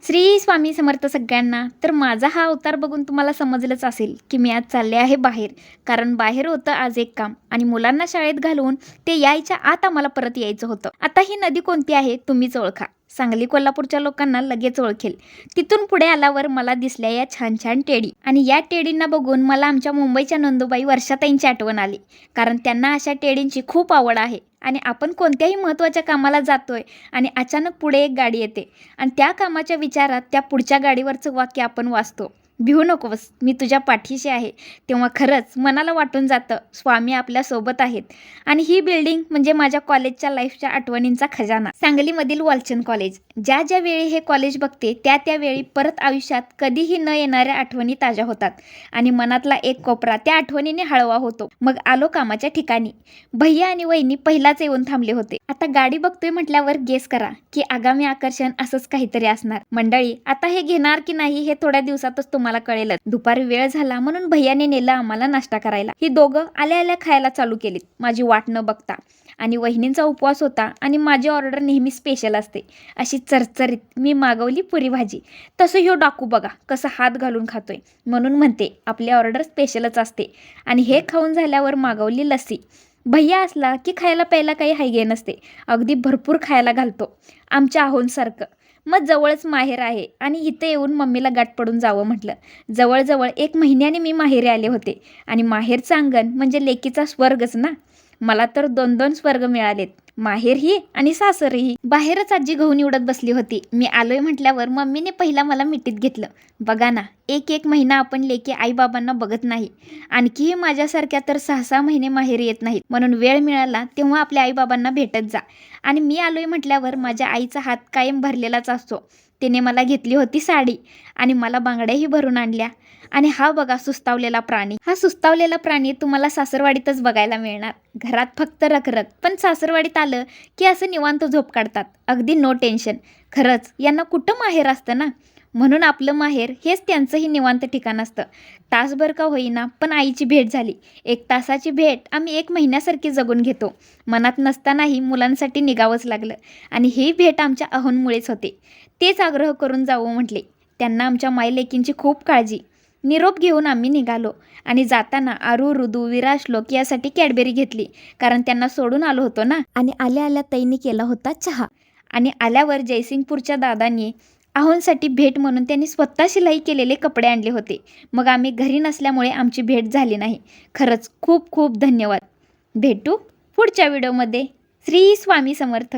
श्री स्वामी समर्थ सगळ्यांना. तर माझा हा अवतार बघून तुम्हाला समजलंच असेल की मी आज चालले आहे बाहेर. कारण बाहेर होतं आज एक काम आणि मुलांना शाळेत घालवून ते यायच्या आत आम्हाला परत यायचं होतं. आता ही नदी कोणती आहे तुम्हीच ओळखा. सांगली कोल्हापूरच्या लोकांना लगेच ओळखेल. तिथून पुढे आल्यावर मला दिसल्या या छान छान टेडी आणि या टेडींना बघून मला आमच्या मुंबईच्या नंदुबाई वर्षाताईंची आठवण आली. कारण त्यांना अशा टेडींची खूप आवड आहे. आणि आपण कोणत्याही महत्त्वाच्या कामाला जातोय आणि अचानक पुढे एक गाडी येते आणि त्या कामाच्या विचारात त्या पुढच्या गाडीवरचं वाक्य आपण वाचतो, भिवू नकोस, मी तुझ्या पाठीशी आहे. तेव्हा खरंच मनाला वाटून जातं स्वामी आपल्यासोबत आहेत. आणि ही बिल्डिंग म्हणजे माझ्या कॉलेजच्या लाईफच्या आठवणींचा खजाना. सांगलीमधील वालचंद कॉलेज. ज्या ज्या वेळी हे कॉलेज बघते त्या त्यावेळी परत आयुष्यात कधीही न येणाऱ्या आठवणी ताज्या होतात आणि मनातला एक कोपरा त्या आठवणीने हळवा होतो. मग आलो कामाच्या ठिकाणी. भैया आणि वहिनी पहिलाच येऊन थांबले होते. आता गाडी बघतोय म्हटल्यावर गेस करा की आगामी आकर्षण असंच काहीतरी असणार. मंडळी, आता हे घेणार की नाही हे थोड्या दिवसातच तुम्हाला कळेलच. दुपारी वेळ झाला म्हणून भैयाने नेला आम्हाला नाश्ता करायला. ही दोघं आल्या आल्या खायला चालू केलीत माझी वाट न बघता. आणि वहिनींचा उपवास होता आणि माझी ऑर्डर नेहमी स्पेशल असते, अशी चरचरीत. मी मागवली पुरी भाजी. तसं ह्यो डाकू बघा कसं हात घालून खातोय. म्हणून म्हणते आपली ऑर्डर स्पेशलच असते. आणि हे खाऊन झाल्यावर मागवली लस्सी. भैया असला की खायला प्यायला काही हायगे नसते, अगदी भरपूर खायला घालतो आमच्या आहोंसारखं. मग जवळच माहेर आहे आणि इथं येऊन मम्मीला गाठ पडून जावं म्हटलं. जवळजवळ 1 महिन्याने मी माहेरी आले होते आणि माहेरचं अंगण म्हणजे लेकीचा स्वर्गच ना. मला तर 2-2 स्वर्ग मिळालेत, माहेरही आणि सासरही. बाहेरच आजी गहू निवडत बसली होती. मी आलोय म्हटल्यावर मम्मीने पहिला मला मिठीत घेतलं. बघा ना, एक महिना आपण लेकी आईबाबांना बघत नाही. आणखीही माझ्यासारख्या तर 6-6 महिने माहेरी येत नाहीत. म्हणून वेळ मिळाला तेव्हा आपल्या आईबाबांना भेटत जा. आणि मी आलोय म्हटल्यावर माझ्या आईचा हात कायम भरलेलाच असतो. तिने मला घेतली होती साडी आणि मला बांगड्याही भरून आणल्या. आणि हा बघा सुस्तावलेला प्राणी. हा सुस्तावलेला प्राणी तुम्हाला सासरवाडीतच बघायला मिळणार. घरात फक्त रखरख, पण सासरवाडीत आलं की असं निवांत झोप काढतात, अगदी नो टेन्शन. खरंच यांना कुठं माहेर असतं ना. म्हणून आपलं माहेर हेच त्यांचंही निवांत ठिकाण असतं. तासभर का होईना पण आईची भेट झाली. 1 तासाची भेट आम्ही 1 महिन्यासारखी जगून घेतो. मनात नसतानाही मुलांसाठी निघावंच लागलं. आणि ही भेट आमच्या अहोंमुळेच होते. तेच आग्रह करून जावं म्हटले. त्यांना आमच्या मायलेकींची खूप काळजी. निरोप घेऊन आम्ही निघालो आणि जाताना आरू, रुदू, विरा, श्लोक यासाठी कॅडबेरी घेतली. कारण त्यांना सोडून आलो होतो ना. आणि आल्या आल्या ताईंनी केला होता चहा. आणि आल्यावर जयसिंगपूरच्या दादांनी आहोंसाठी भेट म्हणून त्यांनी स्वतः शिलाई केलेले कपडे आणले होते. मग आम्ही घरी नसल्यामुळे आमची भेट झाली नाही. खरंच खूप खूप धन्यवाद. भेटू पुढच्या व्हिडिओमध्ये. श्री स्वामी समर्थ.